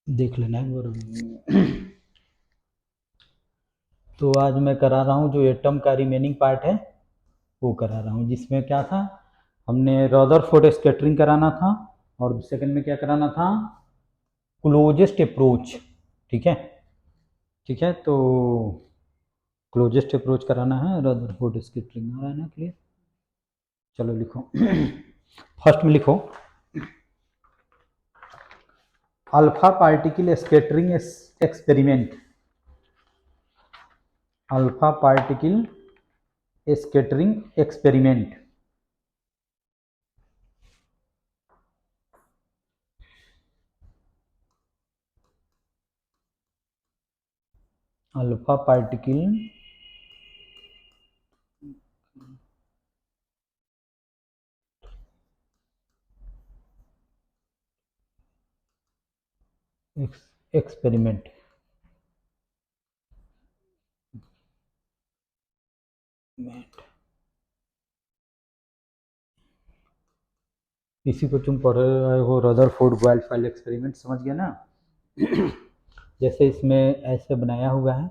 देख लेना एक बार। तो आज मैं करा रहा हूँ जो एटम का रिमेनिंग पार्ट है वो करा रहा हूँ, जिसमें क्या था, हमने रदरफोर्ड स्कैटरिंग कराना था और सेकंड में क्या कराना था, क्लोजेस्ट अप्रोच। ठीक है, ठीक है, तो क्लोजेस्ट अप्रोच कराना है, रदरफोर्ड स्कैटरिंग आ रहा है ना क्लियर। चलो लिखो। फर्स्ट में लिखो alpha particle scattering experiment. Alpha particle scattering experiment. Alpha particle experiment. इसी को तुम पढ़ रहे हो, रदरफोर्ड वाइल्ड फाइल एक्सपेरिमेंट, समझ गया ना। जैसे इसमें ऐसे बनाया हुआ है,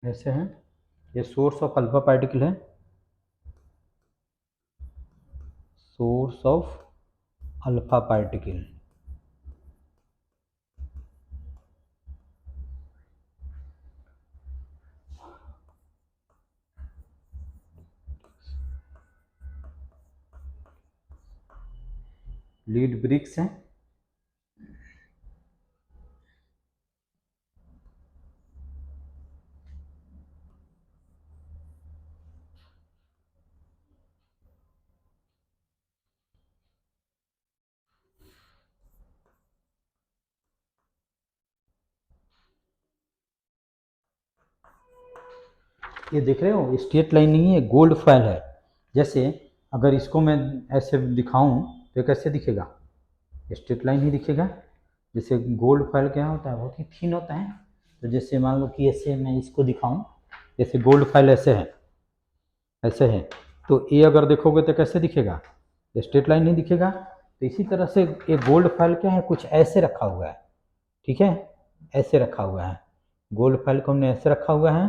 ऐसे है, ये सोर्स ऑफ अल्फा पार्टिकल है, source of alpha particle. Lead bricks है, ये देख रहे हो स्ट्रेट लाइन नहीं है, गोल्ड फाइल है। जैसे अगर इसको मैं ऐसे दिखाऊं तो कैसे दिखेगा, स्ट्रेट लाइन ही दिखेगा। जैसे गोल्ड फाइल क्या होता है, बहुत ही थिन होता है। तो जैसे मान लो कि ऐसे मैं इसको दिखाऊं, जैसे गोल्ड फाइल ऐसे है, ऐसे है, तो ये अगर देखोगे तो कैसे दिखेगा, स्ट्रेट लाइन नहीं दिखेगा। तो इसी तरह से ये गोल्ड फाइल क्या है, कुछ ऐसे रखा हुआ है। ठीक है, ऐसे रखा हुआ है, गोल्ड फाइल को हमने ऐसे रखा हुआ है।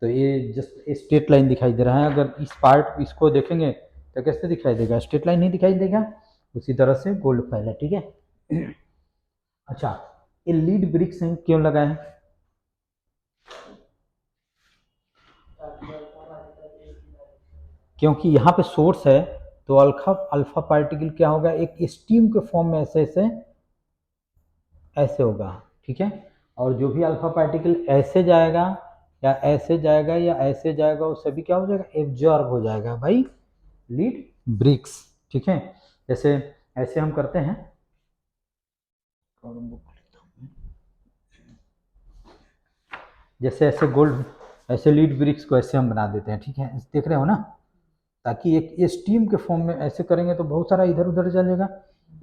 तो ये जस्ट स्ट्रेट लाइन दिखाई दे रहा है। अगर इस पार्ट इसको देखेंगे तो कैसे दिखाई देगा, स्ट्रेट लाइन नहीं दिखाई देगा। उसी तरह से गोल्ड फाइल है। ठीक है। अच्छा, ये लीड ब्रिक्स क्यों लगा है, क्योंकि यहाँ पे सोर्स है। तो अल्फा अल्फा पार्टिकल क्या होगा, एक स्टीम के फॉर्म में ऐसे ऐसे ऐसे होगा। ठीक है, और जो भी अल्फा पार्टिकल ऐसे जाएगा या ऐसे जाएगा या ऐसे जाएगा, वो सभी क्या हो जाएगा, एब्जॉर्ब हो जाएगा भाई लीड ब्रिक्स। ठीक है, जैसे ऐसे हम करते हैं, जैसे ऐसे गोल्ड, ऐसे लीड ब्रिक्स को ऐसे हम बना देते हैं। ठीक है, देख रहे हो ना, ताकि एक स्टीम के फॉर्म में ऐसे करेंगे तो बहुत सारा इधर उधर चलेगा।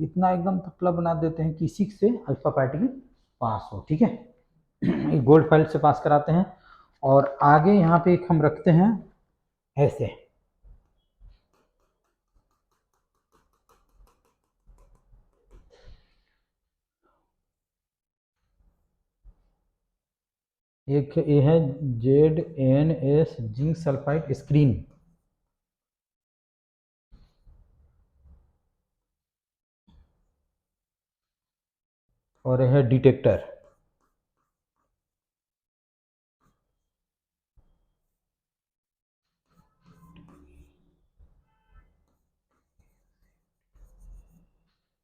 इतना एकदम पतला बना देते हैं कि इसी से अल्फा पार्टिकल पास हो। ठीक है, गोल्ड फाइल से पास कराते हैं। और आगे यहाँ पे एक हम रखते हैं ऐसे, एक ये है ZnS जिंक सल्फाइड स्क्रीन, और यह है डिटेक्टर।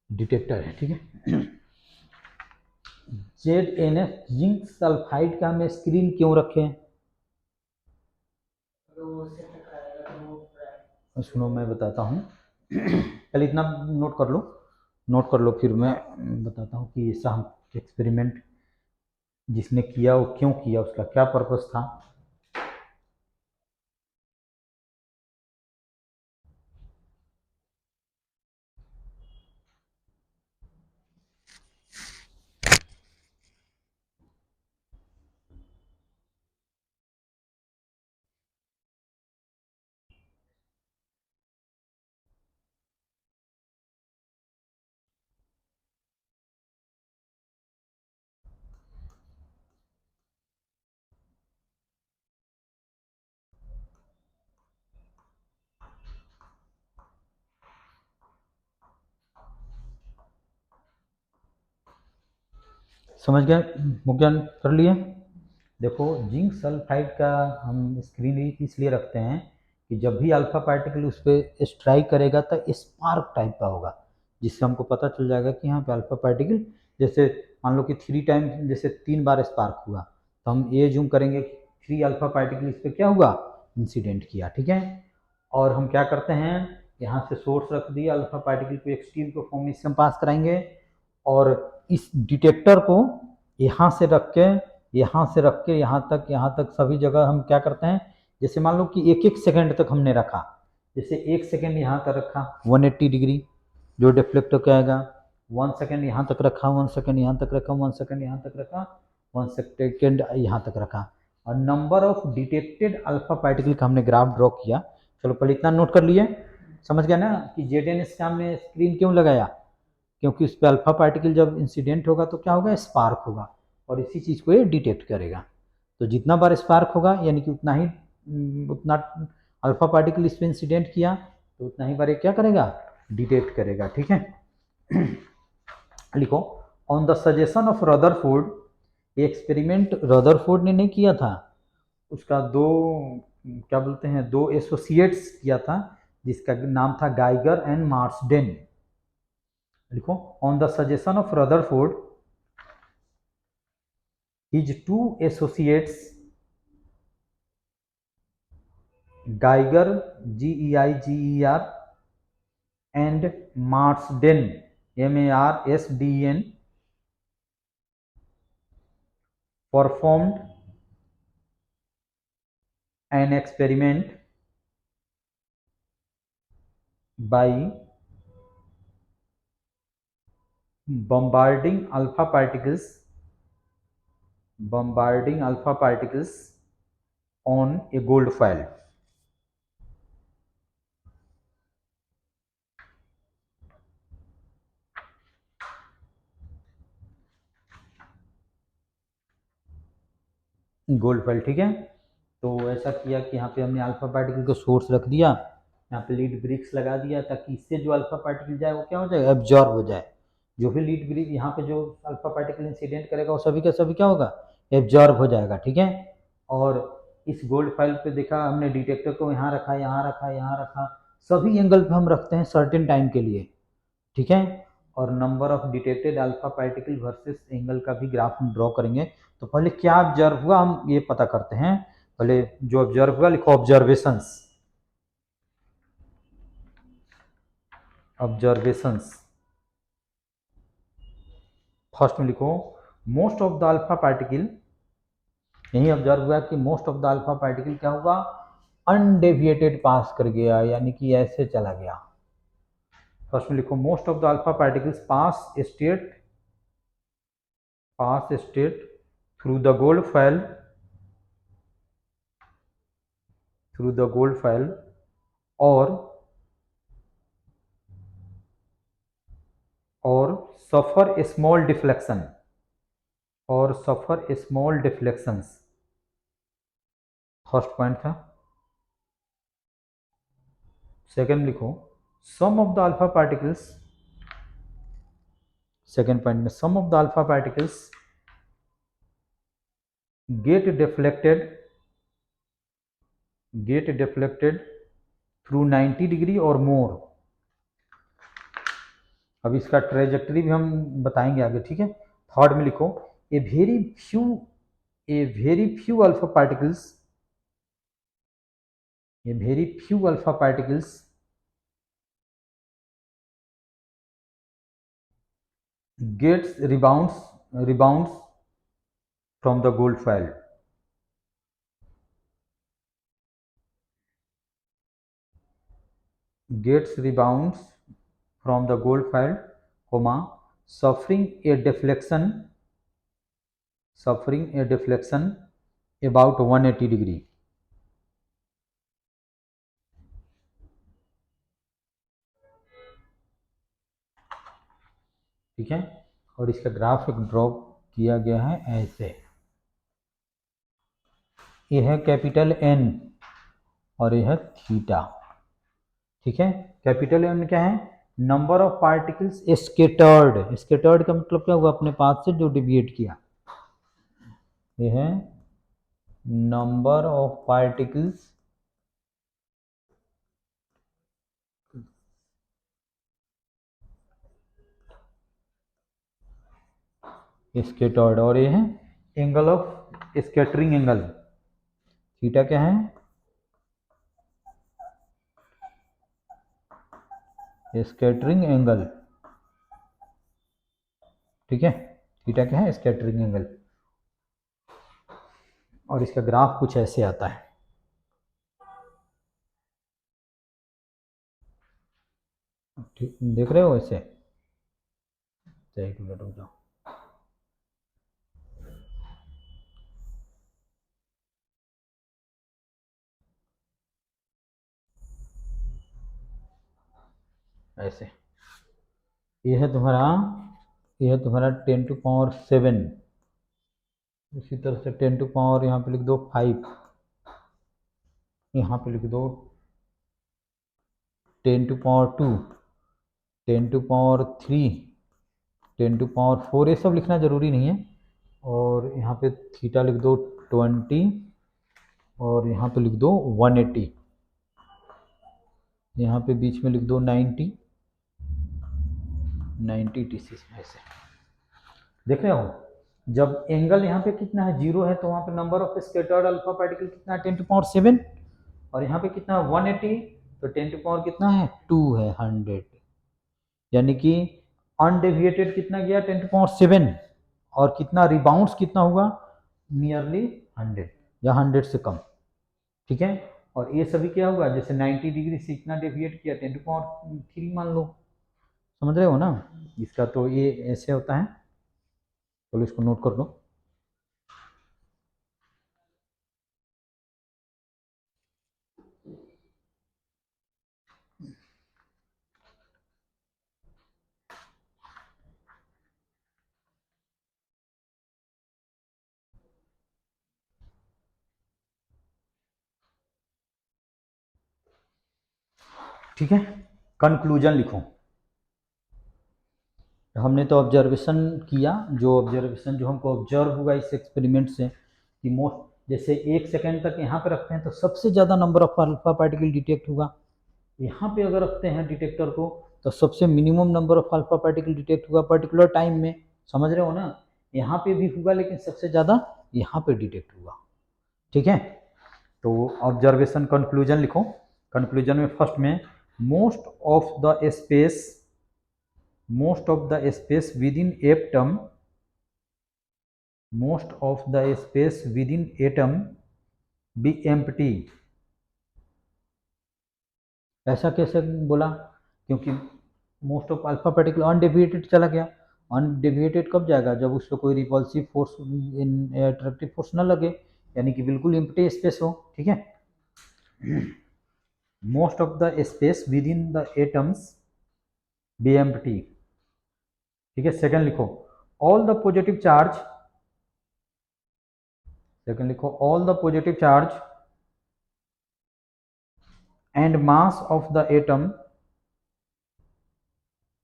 डिटेक्टर है। ठीक है, ZnS जिंक सल्फाइड का हम स्क्रीन क्यों रखें, सुनो मैं बताता हूँ। पहले इतना नोट कर लो, नोट कर लो, फिर मैं बताता हूँ कि ऐसा हम एक्सपेरिमेंट जिसने किया वो क्यों किया, उसका क्या पर्पस था। समझ गए? मुझे कर लिए? देखो जिंक सल्फाइड का हम स्क्रीन इसलिए रखते हैं कि जब भी अल्फा पार्टिकल उस पर स्ट्राइक करेगा तो स्पार्क टाइप का होगा, जिससे हमको पता चल जाएगा कि यहाँ पे अल्फा पार्टिकल, जैसे मान लो कि 3 टाइम, जैसे 3 बार स्पार्क हुआ तो हम ये जूम करेंगे कि 3 अल्फा पार्टिकल इस पर क्या हुआ, इंसिडेंट किया। ठीक है, और हम क्या करते हैं, यहाँ से सोर्स रख दिया, अल्फा पार्टिकल को एक स्ट्रीम को फॉर्म में इससे हम पास कराएंगे, और इस डिटेक्टर को यहाँ से रख के यहाँ से रख के यहाँ तक सभी जगह हम क्या करते हैं, जैसे मान लो कि 1 सेकंड तक हमने रखा, जैसे 1 सेकंड यहाँ तक रखा 180 डिग्री जो डिफ्लेक्ट होकर आएगा, 1 सेकंड यहाँ तक रखा, 1 सेकंड यहाँ तक रखा, 1 सेकंड यहाँ तक रखा, 1 सेकंड यहाँ तक रखा, और number of detected alpha particle का हमने ग्राफ ड्रॉ किया। चलो पहले इतना नोट कर लिए, समझ गया ना कि जेडएनएस का हमने स्क्रीन क्यों लगाया, क्योंकि उस पर अल्फा पार्टिकल जब इंसिडेंट होगा तो क्या होगा, स्पार्क होगा, और इसी चीज़ को ये डिटेक्ट करेगा। तो जितना बार स्पार्क होगा यानी कि उतना अल्फा पार्टिकल इस पर इंसिडेंट किया तो उतना ही बार ये क्या करेगा, डिटेक्ट करेगा। ठीक है, लिखो, on the suggestion of Rutherford, ये एक्सपेरिमेंट रदरफोर्ड ने नहीं किया था, उसका दो क्या बोलते हैं, 2 एसोसिएट्स किया था जिसका नाम था गाइगर एंड मार्सडेन। लिखो, on the suggestion of Rutherford his 2 associates Geiger Geiger and Marsden Marsden performed an experiment by bombarding alpha particles on a gold foil. Gold foil, ठीक है, तो ऐसा किया कि यहाँ पे हमने अल्फा पार्टिकल को सोर्स रख दिया, यहाँ पे लीड ब्रिक्स लगा दिया ताकि इससे जो अल्फा पार्टिकल जाए वो क्या हो जाए, एब्जॉर्ब हो जाए। जो भी लीड ब्रिक यहाँ पे जो अल्फा पार्टिकल इंसिडेंट करेगा वो सभी का सभी क्या होगा, एब्जॉर्ब हो जाएगा। ठीक है, और इस गोल्ड फाइल पे देखा हमने डिटेक्टर को यहाँ रखा, यहाँ रखा, यहाँ रखा, सभी एंगल पे हम रखते हैं सर्टेन टाइम के लिए। ठीक है, और number of detected alpha particle versus angle का भी ग्राफ हम ड्रॉ करेंगे। तो पहले क्या ऑब्जर्व हुआ हम ये पता करते हैं। पहले जो ऑब्जर्व हुआ लिखो, ऑब्जर्वेशंस। फर्स्ट में लिखो, most of the alpha particle, यही ऑब्जर्व हुआ कि most of the alpha particle क्या हुआ, अनडेविएटेड पास कर गया, यानी कि ऐसे चला गया। फर्स्ट में लिखो, most of the alpha particles pass straight through the gold foil और suffer a small deflections. First point था। सेकंड लिखो, some of the alpha particles, second point में some of the alpha particles get deflected through 90 degree और more. अब इसका trajectory भी हम बताएंगे आगे। ठीक है, थर्ड में लिखो, a very few alpha particles gets rebounds from the gold foil. Gets rebounds from the gold foil, comma, suffering a deflection about 180 degree. ठीक है, और इसका ग्राफ एक ड्रॉ किया गया है ऐसे, ये है कैपिटल एन और ये है थीटा। ठीक है, कैपिटल एन क्या है, number of particles scattered, scattered का मतलब क्या हुआ, अपने पाथ से जो डिविएट किया, ये है नंबर ऑफ पार्टिकल्स स्केटर्ड, और ये है angle of scattering angle, theta क्या है, स्कैटरिंग एंगल, ठीक है, थीटा क्या है, स्कैटरिंग एंगल। और इसका ग्राफ कुछ ऐसे आता है, ठीक देख रहे हो ऐसे, एक मिनट रुक जाओ, ऐसे, ये है तुम्हारा, ये है तुम्हारा 10⁻7, इसी तरह से 10⁻, यहाँ पे लिख दो 5, यहाँ पे लिख दो 10⁻2, 10⁻3, 10⁻4, ये सब लिखना ज़रूरी नहीं है। और यहाँ पे थीटा लिख दो 20, और यहाँ पे लिख दो 180, यहाँ पे बीच में लिख दो 90 डिग्री, ऐसे देख रहे हो। जब एंगल यहाँ पे कितना है, 0 है, तो वहाँ पे number of scattered alpha particle कितना है, 10⁻7, और यहाँ पे कितना 180, तो 10 कितना है 2 है, 100, यानी कि अनडेविएटेड कितना गया 10⁻7, और कितना रिबाउंड्स कितना हुआ, नियरली 100 या 100 से कम, ठीक है। और ये सभी क्या हुआ, जैसे 90 डिग्री से इतना डेविएट किया 10⁻3 मान लो, समझ रहे हो ना। इसका तो ये ऐसे होता है, चलो इसको नोट कर लो। ठीक है, कंक्लूजन लिखो। हमने तो ऑब्जर्वेशन किया, जो ऑब्जर्वेशन जो हमको ऑब्जर्व हुआ इस एक्सपेरिमेंट से, कि मोस्ट जैसे 1 सेकेंड तक यहाँ पे रखते हैं तो सबसे ज़्यादा number of alpha particle detect हुआ, यहाँ पे अगर रखते हैं डिटेक्टर को तो सबसे minimum number of alpha particle detect हुआ पर्टिकुलर टाइम में, समझ रहे हो ना। यहाँ पे भी हुआ लेकिन सबसे ज़्यादा यहाँ पे डिटेक्ट हुआ, ठीक है। तो ऑब्जर्वेशन कंक्लूजन लिखो। कंक्लूजन में फर्स्ट में, most of the space, most of the space within atom, most of the space within atom be empty। ऐसा कैसे बोला, क्योंकि most of alpha particle undeviated चला गया, अनडेविएटेड कब जाएगा, जब उस पर कोई रिपल्सिव फोर्स, अट्रैक्टिव फोर्स न लगे, यानी कि बिल्कुल एम्प्टी स्पेस हो, ठीक है। Most of the space within the atoms be empty, ठीक है। सेकंड लिखो, all the positive charge, second लिखो, all the positive charge and mass of the atom,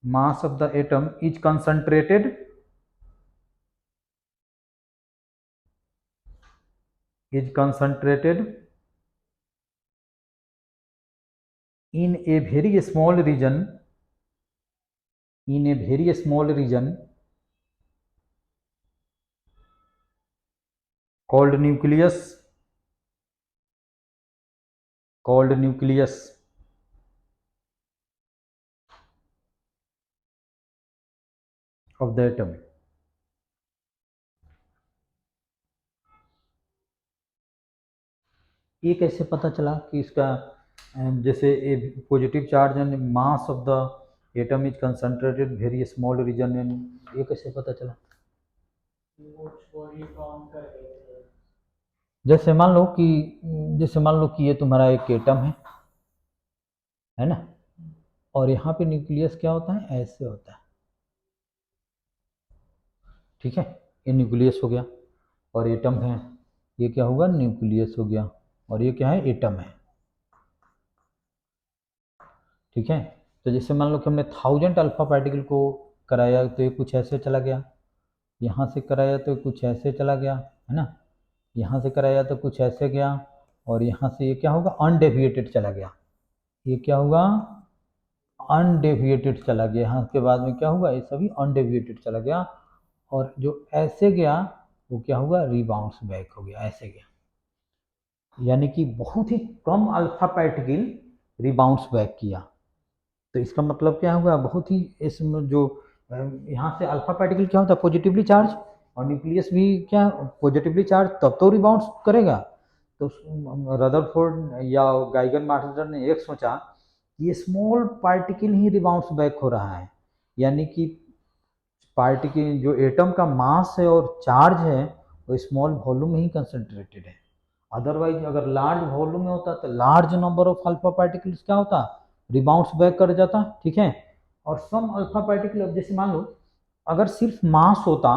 mass of the atom is concentrated, is concentrated in a very small region, in a very small region called nucleus, called nucleus of the atom। ये कैसे पता चला कि इसका जैसे positive charge and mass of the atom is concentrated very small region and, ये कैसे पता चला। जैसे मान लो कि, जैसे मान लो कि ये तुम्हारा एक एटम है ना, और यहाँ पे न्यूक्लियस क्या होता है, ऐसे होता है, ठीक है। ये न्यूक्लियस हो गया, और एटम है, ये क्या होगा, न्यूक्लियस हो गया, और ये क्या है, एटम है, ठीक है। तो जैसे मान लो कि हमने 1000 अल्फा पार्टिकल को कराया तो ये कुछ ऐसे चला गया, यहाँ से कराया तो कुछ ऐसे चला गया, है ना, यहाँ से कराया तो कुछ ऐसे गया, और यहाँ से ये क्या होगा, अनडेविएटेड चला गया, ये क्या होगा, अनडेविएटेड चला गया, यहाँ के बाद में क्या होगा, ये सभी अनडेविएटेड चला गया, और जो ऐसे गया वो क्या होगा, रिबाउंस बैक हो गया, ऐसे गया, यानी कि बहुत ही कम अल्फा पार्टिकल रिबाउंस बैक किया। तो इसका मतलब क्या होगा, बहुत ही इसमें जो यहाँ से अल्फा पार्टिकल क्या होता है, पॉजिटिवली चार्ज, और न्यूक्लियस भी क्या पॉजिटिवली चार्ज, तब तो रिबाउंस करेगा। तो रदरफोर्ड या गाइगन मार्शल ने एक सोचा कि ये स्मॉल पार्टिकल ही रिबाउंस बैक हो रहा है, यानी कि पार्टिकल जो एटम का मास है और चार्ज है वो स्मॉल वॉल्यूम में ही कंसंट्रेटेड है। अदरवाइज अगर लार्ज वॉल्यूम में होता तो large number of alpha particles क्या होता, रिबाउंस बैक कर जाता, ठीक है। और सम अल्फा पार्टिकल, अब जैसे मान लो अगर सिर्फ मास होता,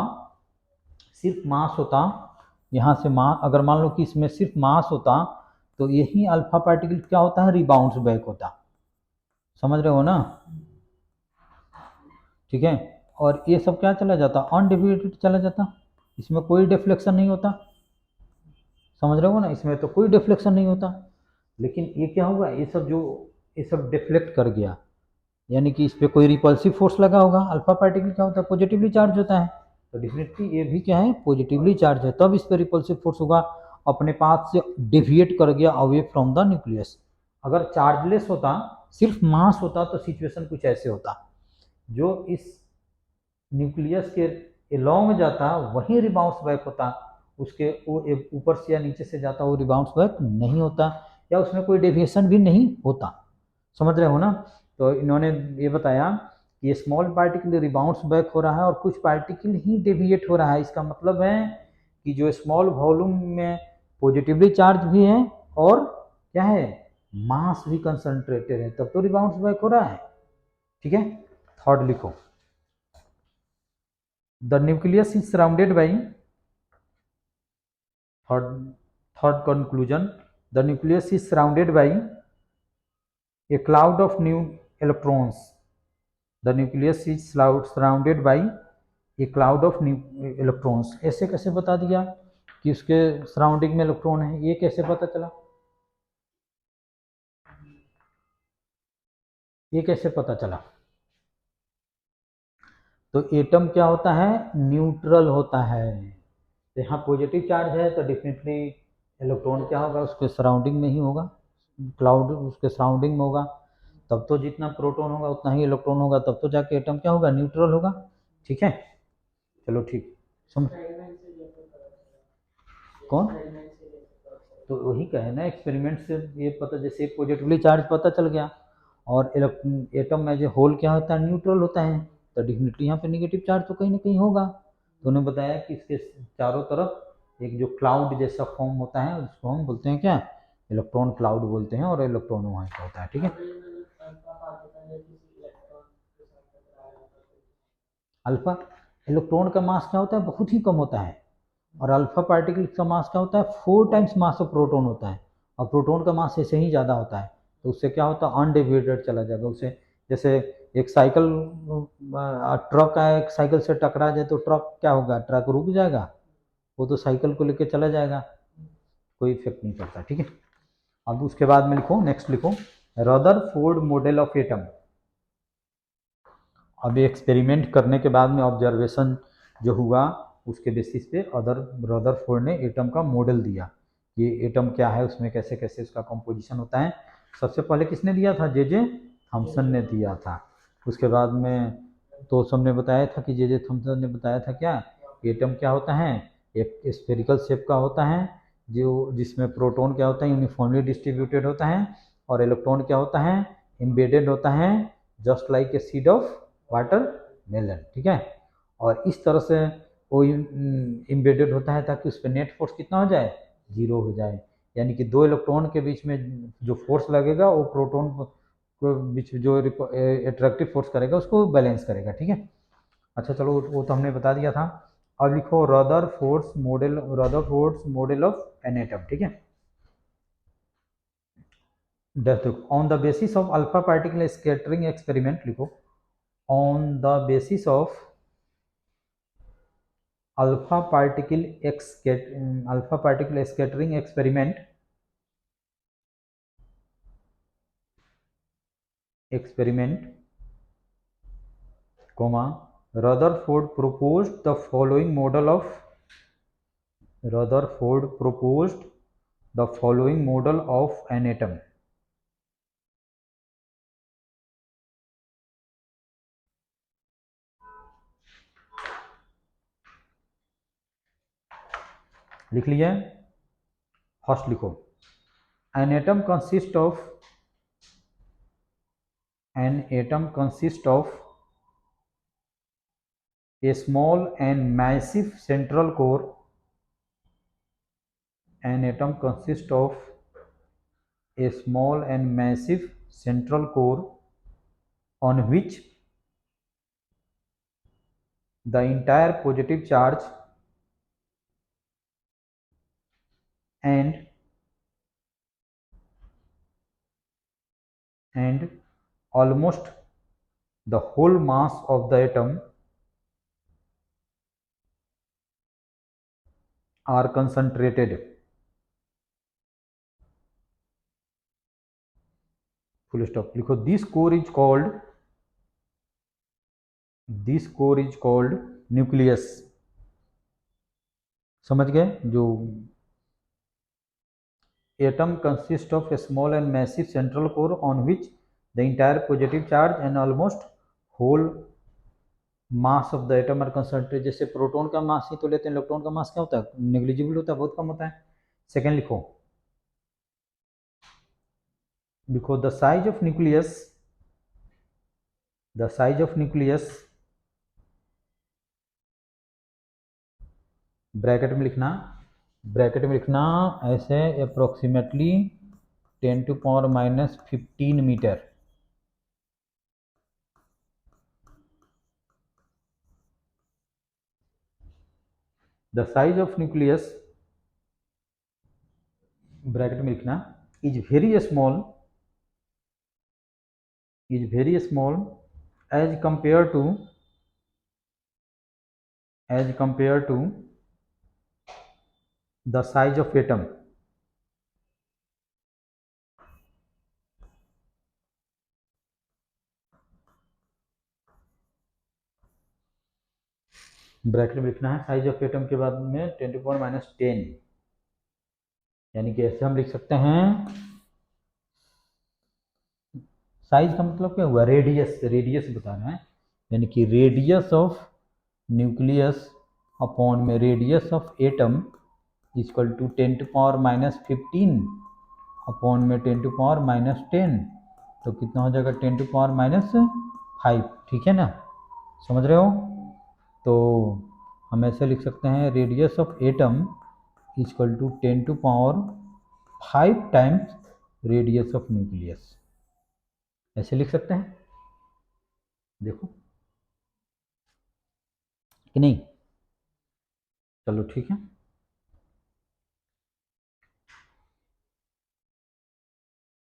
सिर्फ मास होता, यहाँ से मास, अगर मान लो कि इसमें सिर्फ मास होता तो यही अल्फा पार्टिकल क्या होता है, रिबाउंस बैक होता, समझ रहे हो ना, ठीक है। और ये सब क्या चला जाता, अनडेविएटेड चला जाता, इसमें कोई डिफ्लेक्शन नहीं होता, समझ रहे हो ना, इसमें तो कोई डिफ्लेक्शन नहीं होता। लेकिन ये क्या होगा, ये सब जो ये सब डिफ्लेक्ट कर गया, यानी कि इस पर कोई रिपल्सिव फोर्स लगा होगा, अल्फा पार्टिकल क्या होता है, पॉजिटिवली चार्ज होता है, तो डेफिनेटली ये भी क्या है, पॉजिटिवली चार्ज है, तब इस पर रिपल्सिव फोर्स होगा, अपने पाथ से डिविएट कर गया अवे फ्रॉम द न्यूक्लियस। अगर चार्जलेस होता, सिर्फ मास होता, तो सिचुएशन कुछ ऐसे होता, जो इस न्यूक्लियस के एलोंग जाता वही रिबाउंस बैक होता, उसके वो ऊपर से या नीचे से जाता वो रिबाउंस बैक नहीं होता, या उसमें कोई डेविएशन भी नहीं होता, समझ रहे हो ना। तो इन्होंने ये बताया कि ये स्मॉल पार्टिकल रिबाउंस बैक हो रहा है और कुछ पार्टिकल ही डेविएट हो रहा है, इसका मतलब है कि जो स्मॉल वॉल्यूम में पॉजिटिवली चार्ज भी है और क्या है, मास भी कंसंट्रेटेड है, तब तो रिबाउंस बैक हो रहा है, ठीक है। थर्ड लिखो, the nucleus is surrounded by, third conclusion, the nucleus is surrounded by a cloud of new electrons, the nucleus is surrounded by a cloud of new electrons। ऐसे कैसे बता दिया कि उसके सराउंडिंग में इलेक्ट्रॉन है, ये कैसे पता चला, ये कैसे पता चला। तो एटम क्या होता है, न्यूट्रल होता है, तो यहाँ पॉजिटिव चार्ज है तो डेफिनेटली इलेक्ट्रॉन क्या होगा, उसके सराउंडिंग में ही होगा, क्लाउड उसके सराउंडिंग में होगा, तब तो जितना प्रोटॉन होगा उतना ही इलेक्ट्रॉन होगा, तब तो जाके एटम क्या होगा, न्यूट्रल होगा, ठीक है। चलो ठीक, समझ, कौन, तो वही कहे ना, एक्सपेरिमेंट से ये पता, जैसे पॉजिटिवली चार्ज पता चल गया, और एटम में जो होल क्या होता है, न्यूट्रल होता है, तो डेफिनेटली यहाँ पे निगेटिव चार्ज तो कहीं ना कहीं होगा। तो उन्होंने बताया कि इसके चारों तरफ एक जो क्लाउड जैसा फॉर्म होता है उसको हम बोलते हैं क्या, इलेक्ट्रॉन क्लाउड बोलते हैं, और इलेक्ट्रॉन वहाँ का होता है, ठीक है। अल्फा, इलेक्ट्रॉन का मास क्या होता है, बहुत ही कम होता है, और अल्फा पार्टिकल का मास क्या होता है, 4 टाइम्स मास ऑफ प्रोटॉन होता है, और प्रोटॉन का मास ऐसे ही ज़्यादा होता है, तो उससे क्या होता है, अनडिवाइडेड चला जाएगा, उससे जैसे एक साइकिल, ट्रक है, एक साइकिल से टकरा जाए तो ट्रक क्या होगा, ट्रक रुक जाएगा, वो तो साइकिल को लेके चला जाएगा, कोई इफेक्ट नहीं करता, ठीक है। अब उसके बाद में लिखो, नेक्स्ट लिखो, रदरफोर्ड मॉडल ऑफ एटम। अब एक्सपेरिमेंट करने के बाद में ऑब्जर्वेशन जो हुआ उसके बेसिस पे रदरफोर्ड ने एटम का मॉडल दिया, ये एटम क्या है, उसमें कैसे कैसे उसका कंपोजिशन होता है। सबसे पहले किसने दिया था, जे थॉमसन ने दिया था। उसके बाद में तो सबने बताया था कि जे थॉमसन ने बताया था क्या, एटम क्या होता है, एक स्फेरिकल शेप का होता है, जो जिसमें प्रोटॉन क्या होता है, यूनिफॉर्मली डिस्ट्रीब्यूटेड होता है, और इलेक्ट्रॉन क्या होता है, एम्बेडेड होता है, just like a seed of watermelon, ठीक है। और इस तरह से वो इम्बेडेड होता है ताकि उस पर नेट फोर्स कितना हो जाए, 0 हो जाए, यानी कि दो इलेक्ट्रॉन के बीच में जो फोर्स लगेगा वो प्रोटॉन को बीच जो एट्रैक्टिव फोर्स करेगा उसको बैलेंस करेगा, ठीक है। अच्छा चलो वो तो हमने बता दिया था। अब लिखो Rutherford's model of an atom, ठीक है। On the basis of alpha particle scattering experiment लिखो, on the basis of alpha particle scattering experiment, Rutherford proposed the following model of an atom. लिख लिया? फर्स्ट लिखो, an atom consists of a small and massive central core. An atom consists of a small and massive central core on which the entire positive charge and almost the whole mass of the atom are concentrated. Full stop. लिखो, this core is called nucleus. समझ गए? जो atom consists of a small and massive central core on which the entire positive charge and almost whole mass of the atom are concentrated. जैसे proton का मास ही तो लेते हैं, electron का मास क्या होता है? नेग्लिजिबल होता है, बहुत कम होता है. सेकेंड लिखो, the size of nucleus, bracket में लिखना ऐसे approximately 10⁻⁻15 metre. The size of nucleus, bracket में लिखना, is very small as compared to the size of atom. Bracket में लिखना है साइज ऑफ एटम के बाद में 10⁻⁻10, यानी कि ऐसे हम लिख सकते हैं. साइज का मतलब क्या हुआ? रेडियस बताना है, यानी कि रेडियस ऑफ न्यूक्लियस अपॉन में radius of atom equal to 10⁻⁻15 upon में 10⁻⁻10. तो कितना हो जाएगा? 10⁻⁻5. ठीक है ना? समझ रहे हो? तो हम ऐसे लिख सकते हैं, radius of atom equal to 10⁻5 times radius of nucleus. ऐसे लिख सकते हैं, देखो कि नहीं? चलो ठीक है.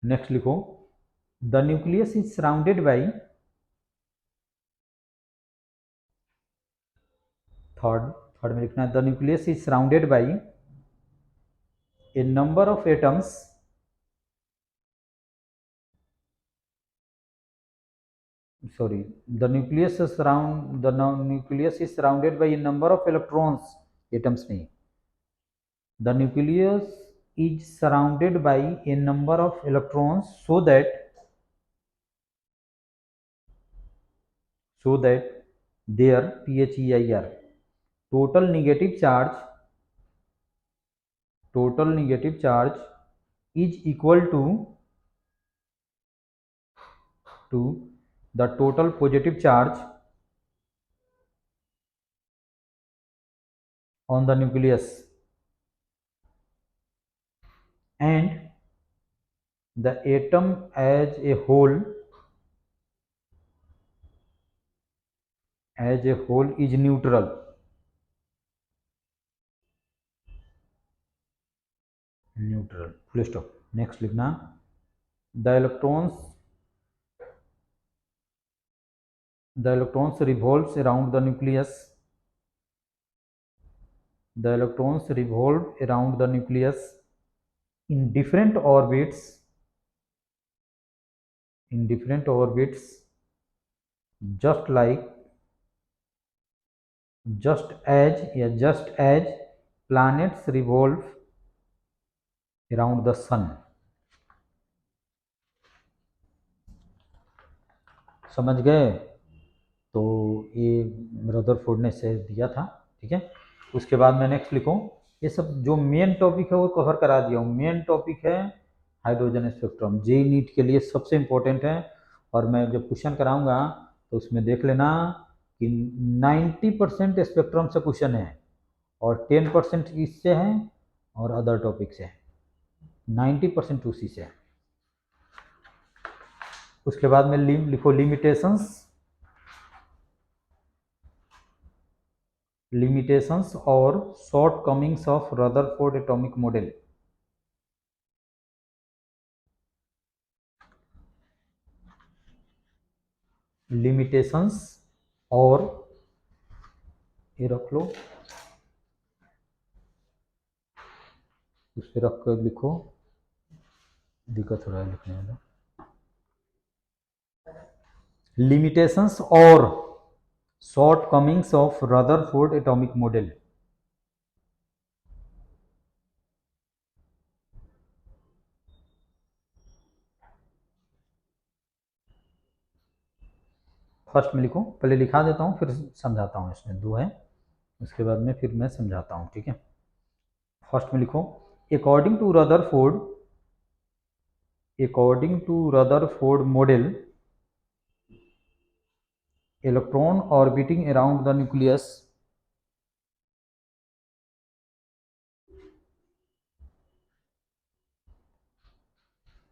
नेक्स्ट लिखो, the nucleus is surrounded by, third में लिखना है, the nucleus is surrounded by A number of atoms the nucleus is surrounded by a number of electrons. Atoms नहीं, the nucleus is surrounded by a number of electrons so that their PHEIR total negative charge is equal to the total positive charge on the nucleus, and the atom as a whole is neutral. Full stop. Next लिखना, the electrons revolves around the nucleus. The electrons revolve around the nucleus in different orbits, just like just as planets revolve around the sun. समझ गए? तो ये Rutherford ने से दिया था, ठीक है। उसके बाद मैं नेक्स्ट लिखूं, ये सब जो मेन टॉपिक है वो कवर करा दिया हूँ। मेन टॉपिक है हाइड्रोजन स्पेक्ट्रम, जेईई नीट के लिए सबसे इम्पोर्टेंट है। और मैं जब क्वेश्चन कराऊंगा तो उसमें देख लेना कि 90% स्पेक्ट्रम से क्वेश्चन है और 10% इससे है और अदर टॉपिक से है, 90% उसी से है। उसके बाद में लिखो limitations or shortcomings of Rutherford atomic model. Limitations और ये रख लो, उस पर रख कर लिखो, दिक्कत हो रहा है लिखने में। Limitations और shortcomings of Rutherford atomic model. First में लिखो, पहले लिखा देता हूँ फिर समझाता हूँ, इसमें दो है, उसके बाद में फिर मैं समझाता हूँ, ठीक है। फर्स्ट में लिखो, according to Rutherford model, electron orbiting around the nucleus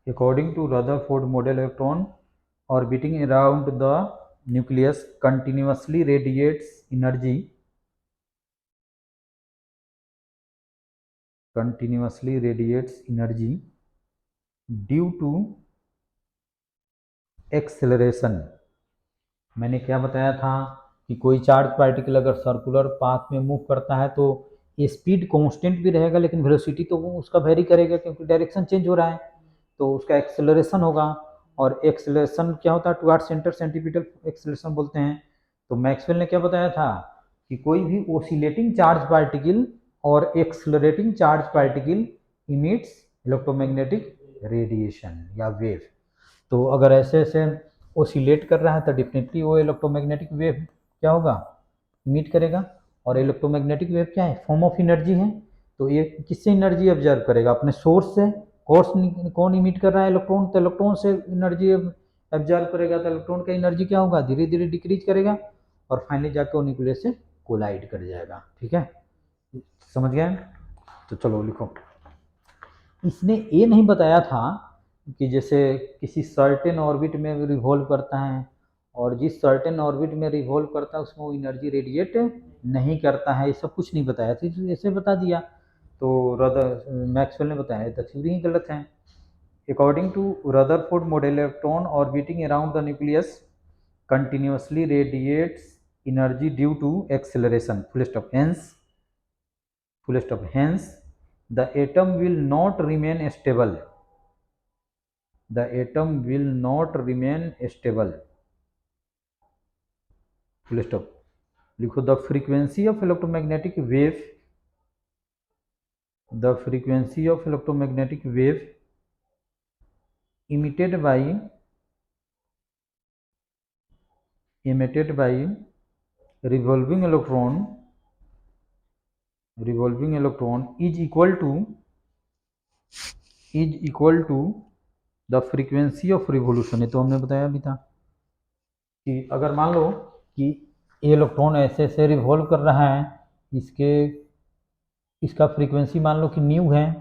according to Rutherford model, electron orbiting around the nucleus continuously radiates energy due to acceleration. मैंने क्या बताया था कि कोई चार्ज पार्टिकल अगर सर्कुलर पाथ में मूव करता है तो स्पीड कांस्टेंट भी रहेगा लेकिन वेलोसिटी तो वो उसका वेरी करेगा क्योंकि डायरेक्शन चेंज हो रहा है, तो उसका एक्सेलरेशन होगा। और एक्सेलरेशन क्या होता है, टुवर्ड्स सेंटर सेंटीपिटल एक्सेलरेशन बोलते हैं। तो मैक्सवेल ने क्या बताया था कि कोई भी ओसिलेटिंग चार्ज पार्टिकल और accelerating charge particle emits electromagnetic radiation या वेव। तो अगर ऐसे ऐसे ओसिलेट कर रहा है तो डेफिनेटली वो इलेक्ट्रोमैग्नेटिक वेव क्या होगा, इमिट करेगा। और इलेक्ट्रोमैग्नेटिक वेव क्या है, फॉर्म ऑफ एनर्जी है। तो ये किससे एनर्जी ऑब्जर्व करेगा, अपने सोर्स से। कौन इमिट कर रहा है, इलेक्ट्रॉन, तो इलेक्ट्रॉन से एनर्जी ऑब्जर्व करेगा। तो इलेक्ट्रॉन का एनर्जी क्या होगा, धीरे धीरे डिक्रीज करेगा और फाइनली जाकर वो न्यूक्लियस से कोलाइड कर जाएगा, ठीक है। समझ गए? तो चलो लिखो, इसने ये नहीं बताया था कि जैसे किसी सर्टेन ऑर्बिट में रिवॉल्व करता है और जिस सर्टेन ऑर्बिट में रिवॉल्व करता है उसमें वो एनर्जी रेडिएट नहीं करता है, ये सब कुछ नहीं बताया था, ऐसे बता दिया। तो मैक्सवेल ने बताया तो थ्योरी ही गलत है। According to Rutherford model, electron orbiting around the nucleus continuously radiates energy due to acceleration, full stop, hence the atom will not remain stable, full stop। लिखो, the frequency of electromagnetic wave emitted by revolving electron is equal to the frequency of revolution। ये तो हमने बताया भी था कि अगर मान लो कि ये इलेक्ट्रॉन ऐसे ऐसे रिवॉल्व कर रहा है, इसका फ्रीक्वेंसी मान लो कि न्यू है,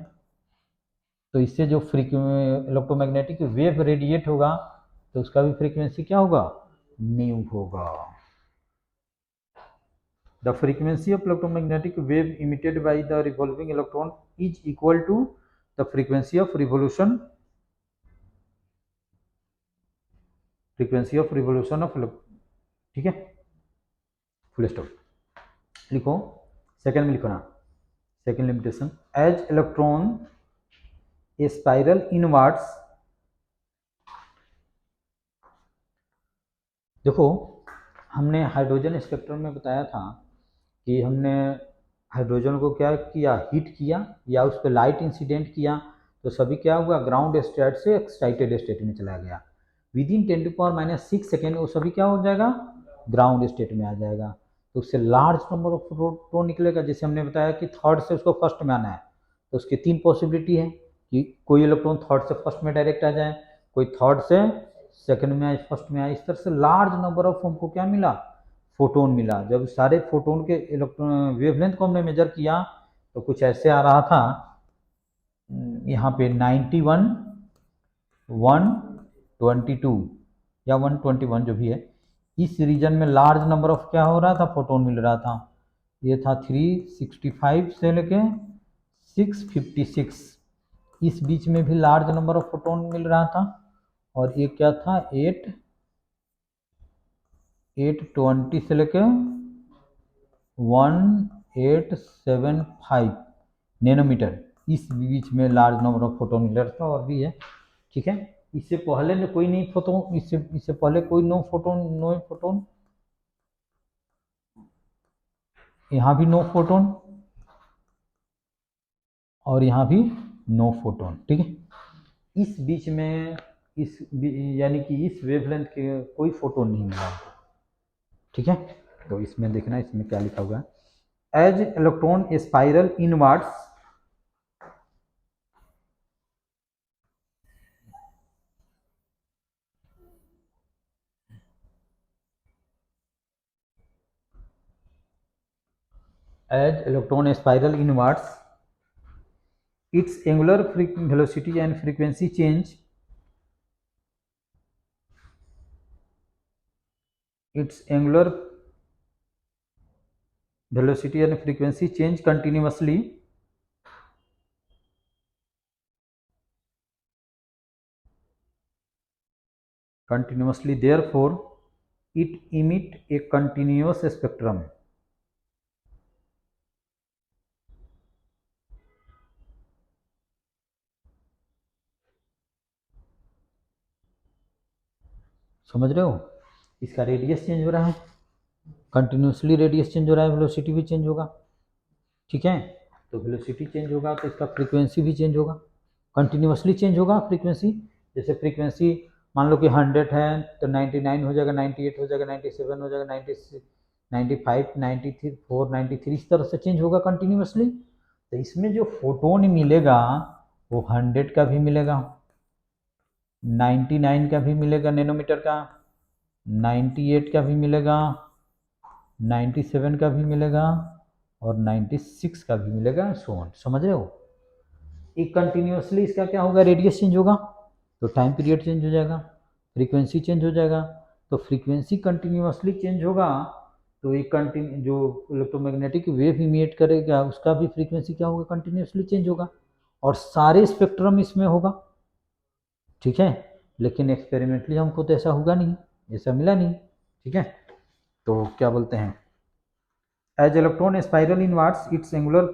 तो इससे जो इलेक्ट्रोमैग्नेटिक वेव रेडिएट होगा तो उसका भी फ्रीक्वेंसी क्या होगा, न्यू होगा। The frequency of electromagnetic wave emitted by the revolving electron is equal to the frequency of revolution frequency of revolution of, ठीक है, फुल स्टॉप। लिखो सेकंड में लिखो ना, सेकंड लिमिटेशन, एज इलेक्ट्रॉन ए स्पाइरल इनवर्ड्स। देखो हमने hydrogen spectrum में बताया था कि हमने हाइड्रोजन को क्या किया, हीट किया या उस पर लाइट इंसिडेंट किया, तो सभी क्या हुआ, ग्राउंड स्टेट से एक्साइटेड स्टेट में चला गया। विद इन 10⁻⁶ सेकेंड वो सभी क्या हो जाएगा, ग्राउंड स्टेट में आ जाएगा। तो उससे लार्ज नंबर ऑफ प्रोटॉन निकलेगा। जैसे हमने बताया कि थर्ड से उसको फर्स्ट में आना है, तो उसकी 3 पॉसिबिलिटी है कि कोई इलेक्ट्रॉन थर्ड से फर्स्ट में डायरेक्ट आ जाए, कोई थर्ड से सेकंड में आए, फर्स्ट में आए। इस तरह से लार्ज नंबर ऑफ हमको क्या मिला, फोटोन मिला। जब सारे फोटोन के इलेक्ट्रॉन वेवलेंथ को हमने मेजर किया तो कुछ ऐसे आ रहा था, यहाँ पे 91, 122 या 121 जो भी है, इस रीजन में लार्ज नंबर ऑफ क्या हो रहा था, फोटोन मिल रहा था। ये था 365 से लेके 656, इस बीच में भी लार्ज नंबर ऑफ फोटोन मिल रहा था। और ये क्या था, 820 से लेके 1875 नैनोमीटर, इस बीच में लार्ज नंबर ऑफ फोटोन मिल रहा था। और भी है, ठीक है। इससे पहले ने कोई नहीं फोटोन, इससे पहले कोई नो फोटोन, यहाँ भी नो फोटोन और यहाँ भी नो फोटोन, ठीक है। इस बीच में इस यानी कि इस वेवलेंथ के कोई फोटोन नहीं मिला, ठीक है। तो इसमें देखना, इसमें क्या लिखा हुआ है, as electron spiral inwards, as electron spiral inwards, its angular velocity and frequency change, its angular velocity and frequency change continuously, therefore it emit a continuous spectrum. समझ रहे हो, इसका रेडियस चेंज हो रहा है, कंटिन्यूसली रेडियस चेंज हो रहा है, वेलोसिटी भी चेंज होगा, ठीक है। तो वेलोसिटी चेंज होगा तो इसका फ्रीक्वेंसी भी चेंज होगा, कंटिन्यूसली चेंज होगा फ्रीक्वेंसी। जैसे फ्रीक्वेंसी मान लो कि 100 है तो 99 हो जाएगा, 98 हो जाएगा, 97 हो जाएगा, 96, 95, 94, 93, इस तरह से चेंज होगा कंटिन्यूसली। तो इसमें जो फोटोन मिलेगा वो 100 का भी मिलेगा, 99 का भी मिलेगा नैनोमीटर का, 98 का भी मिलेगा, 97 का भी मिलेगा और 96 का भी मिलेगा, सो ऑन। समझ रहे हो, एक कंटिन्यूसली इसका क्या होगा, रेडियस चेंज होगा तो टाइम पीरियड चेंज हो जाएगा, फ्रीक्वेंसी चेंज हो जाएगा। तो फ्रीक्वेंसी कंटिन्यूसली चेंज होगा तो एक जो इलेक्ट्रोमैग्नेटिक वेव इमिट करेगा उसका भी फ्रीक्वेंसी क्या होगा, कंटिन्यूसली चेंज होगा। और सारे स्पेक्ट्रम इसमें होगा, ठीक है। लेकिन एक्सपेरिमेंटली हमको तो ऐसा होगा नहीं, ऐसा मिला नहीं, ठीक है। तो क्या बोलते हैं, as electron spiral inwards, its angular